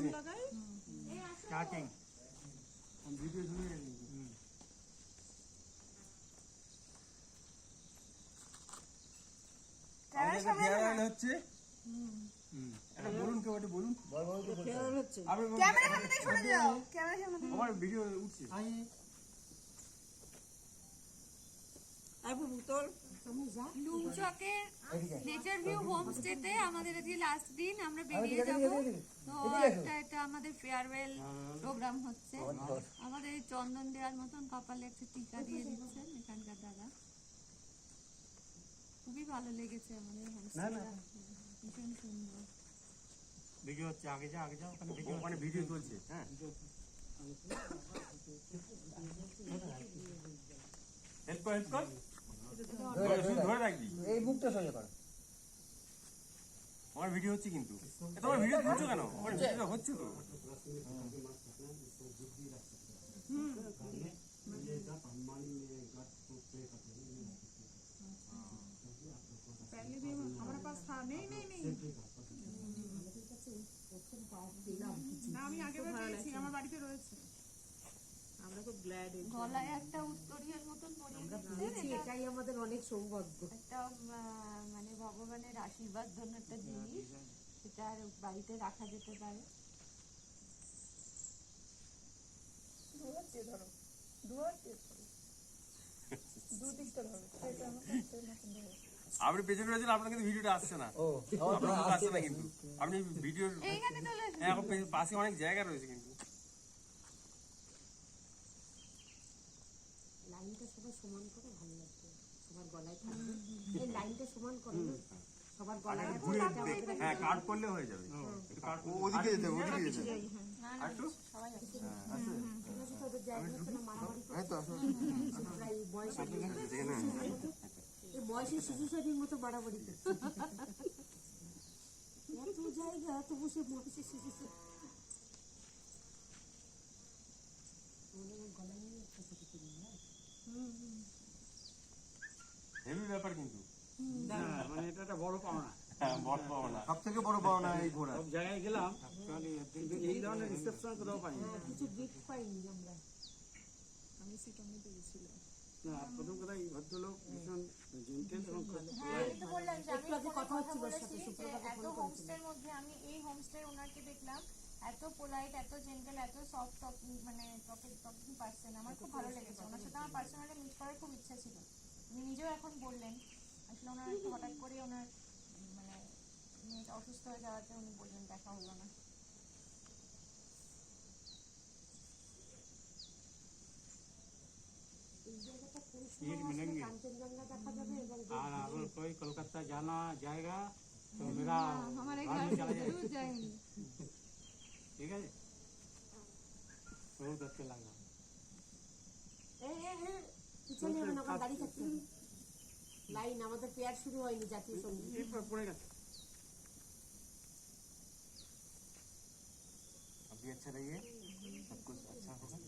গেছে starting video শুনে গেছি ক্যামেরার সামনে হচ্ছে এটা বলুন কেউ এটা বলুন ক্যামেরার সামনে থেকে সরে যাও ক্যামেরার সামনে থেকে আমার ভিডিও উঠছে লুমচকের নেচার ভিউ হোমস্টেতে আমাদের আজকে লাস্ট দিন, আমরা বেরিয়ে যাব। তো এটা আমাদের ফেয়ারওয়েল প্রোগ্রাম হচ্ছে। আমাদের এই চন্দন দেওয়ার মতন কপালে একটা টিকা দিয়ে দিচ্ছেন এখানকার দাদা। খুবই ভালো লেগেছে আমাদের হোমস্টেটা, ভীষণ সুন্দর। ভিডিও হচ্ছে, আগে যা ওখানে ভিডিও চলছে। হ্যাঁ হেল্প কর ধরে রাখবি এই মুখটা সোজা করো। আমার ভিডিও হচ্ছে কিন্তু তোমার ভিডিও করছো কেন? আমার ভিডিও হচ্ছে তো। हमारे पास था नहीं না আমি আগে পেয়েছি আমার বাড়িতে রয়েছে। আমরা খুব গ্ল্যাড গলায় একটা উত্তরীয়ের মতন পরিয়ে দিচ্ছেন, এটাই আমাদের অনেক সৌভাগ্য। একটা মানে ভগবানের আশীর্বাদ ধন্য একটা জিনিস, সেটা আর বাড়িতে রাখা যেতে পারে। আপনি পেছনে রয়েছেন, আপনার কিন্তু ভিডিওটা আসছে না। আসছে না কিন্তু আপনি ভিডিওর এখন পাশে অনেক জায়গা রয়েছে কিন্তু লাইনটা সবাই সমান করে ভালো লাগবে, সবার গলায় থাকবে এই লাইনটা সমান করে না সবার গলায় ঘুরে হ্যাঁ কাট করলে হয়ে যাবে। ওদিকে যেতে ওদিকে যেতে একটু সবাই আছে তাদের জায়গা না মারামারি করে তো প্রায় বয়সের শিশু শরীর মতো বাড়াবাড়ি করছে এত জায়গা তবু সে বয়সের শিশু হেভি ব্যাপার কিন্তু মানে এটা একটা বড় পাওনা। বড় পাওনা, সব থেকে বড় পাওনা এই ঘোড়া। সব জায়গায় গেলাম কিন্তু এই ধরনের রিসেপশন কোথাও পাইনি। কিছু গিফট পাইনি আমরা। আমি সিটমে পেয়েছিলাম না, প্রথম কথা এই ভদ্রলোক ভীষণ জেন্টেল এবং আমি তো বললাম যে আমি একটু কথা হচ্ছিল ওর সাথে, বলেছি যে সুপ্রভাকে এত ফোন করেছিল। হোমস্টের মধ্যে আমি এই হোমস্টের ওনারকে দেখলাম এত পোলাইট, এত জেন্টেল, এত সফট মানে টকিং পারসন। আমার খুব ভালো লেগেছে। ওনার সাথে আমার পার্সোনালি মিট করার খুব ইচ্ছা ছিল। উনি নিজেও এখন বললেন, আসলে ওনার একটু হঠাৎ করে ওনার মানে মেয়েটা অসুস্থ হয়ে যাওয়াতে উনি বললেন দেখা হলো না। এই জায়গাটা কোন সময় আসলে কাঞ্চনজঙ্ঘা দেখা যাবে এবং আর अगर कोई कोलकाता जाना जाएगा तो मेरा हमारे बाद घर में चला से जाएगा। दूर जाएंगे। ठीक है, बहुत अच्छा लगा। পিছনে যাবেন, আমার দাঁড়িয়ে থাকতে হবে। লাইন আমাদের পেয়ার শুরু হয়নি জাতীয় সঙ্গীত। ये पड़े गया अभी अच्छा रहिए, सब कुछ अच्छा होगा।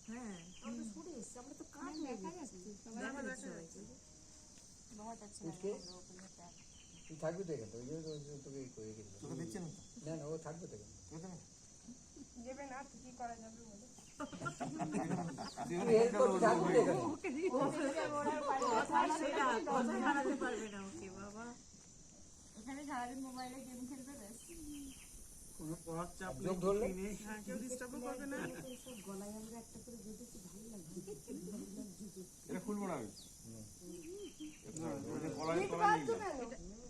হ্যাঁ আমরা সরে এসছি, আমরা তো কাজ হয়ে গেছি। দেখা যাচ্ছে बहुत अच्छा लगा हम लोगों को ये प्यार। তুই থাকবি তো এখানে, ওই জন্য তোকে করে গেল। তোকে দিচ্ছেন না না, ও থাকবে তো এখানে। যাবে না তো কি করা যাবে বলে তুই হেল্প করতে থাকবি তো এখানে। এখানে সারাদিন মোবাইলে গেম খেলতে ব্যস্ত। কোনো পড়ার চাপ যোগ ধরলে নেই। কেউ ডিস্টার্ব করবে না। গলায় আমরা একটা করে বেঁধেছি, ভালো লাগছে। এটা খুলবো না আমি।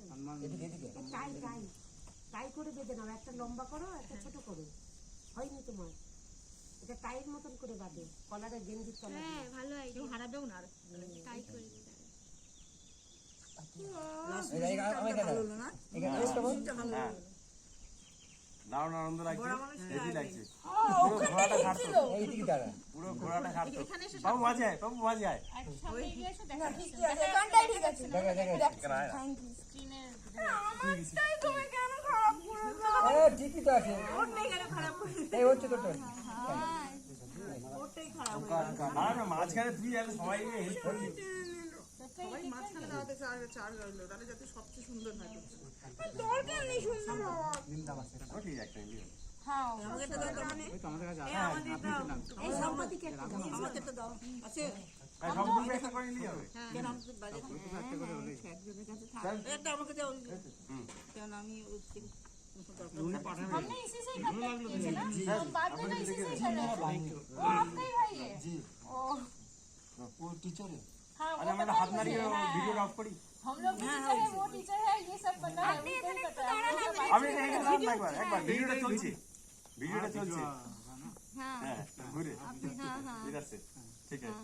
সম্মান এদিকে এদিকে। টাই টাই টাই করে বেঁধে নাও, একটা লম্বা করো একটা ছোট করো, হয়নি তোমার? এটা টাইট মতন করে বাঁধে কলারে গেঞ্জির তলায়। হ্যাঁ ভালো আইডিয়া। কেউ হারাবেও না আর টাইট করে দিতে। এই আমি কেন এখানে চেষ্টা কর। দারুণ আনন্দ লাগছে, হেভি লাগছে। পুরো ঘোড়াটা ঘাটতো, এই দিকে দাঁড়া। পুরো ঘোড়াটা ঘাটতো। বাবু মাঝে আয়, বাবু মাঝে আয়। সামনে এগিয়ে এসো, দেখা যাচ্ছে। দেখা দেখা। স্ক্রিনে ঠিকই তো আছে। এই হচ্ছে তো তোর। আর না, মাঝখানে তুই আর সবাই মিলে হেল্প করবি। সবাই মাঝখানে দাঁড়াতে চার রইলো, তাহলে যাতে সবচেয়ে সুন্দর হয়। দরকার ঠিক আছে একটা নিয়ে হ্যাঁ ওই তো আমাদের কাছে আছে আপনি তো নাম এই সম্পাদিকে একটা দাও। হ্যাঁ সবগুলো একটা করে নিয়ে যাবে একটা করে হলেই हमने इसी से इकट्ठे किए थे ना हम बात तो इसी से कर रहे थे वो आपका ही भाई है जी वो टीचर है हाँ वो আরে আমরা पता হাত है নাড়িয়ে मुझे, हाँ। ভিডিও অফ করি हम लोग भी टीचर है वो टीचर है ये सब पता है उनको ही पता है আমি এখানে দাঁড়ান না একবার ভিডিওটা চলছে হ্যাঁ ঘুরে ঠিক আছে ঠিক আছে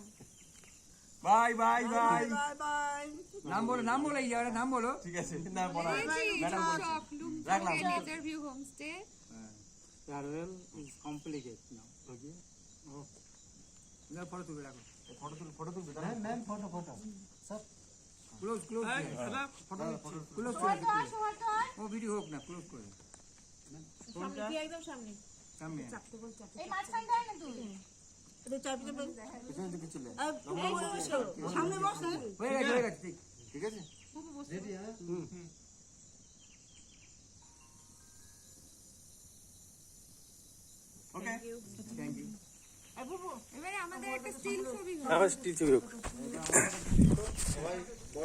বাই বাই বাই नाम बोलो ये वाला नाम बोलो ঠিক আছে না বলা ম্যাডাম বলছি রাখলাম Interview homestay. farewell is complicated now okay ना फोटो तुले रखो ফটো তুলবে मैम फोटो सब क्लोज क्लोज क्लोज तो आज वो वीडियो होक ना क्लोज कर একদম সামনে सामने চাপতে বল চাপতে এই মাছ খান দেয় না তুই পিছনে দিকে চলে সামনে বস না होएगा ठीक ঠিক আছে ওকে थैंक यू এবারে আমাদের একটা স্টিল ছবি আবার স্টিল ছবি হোক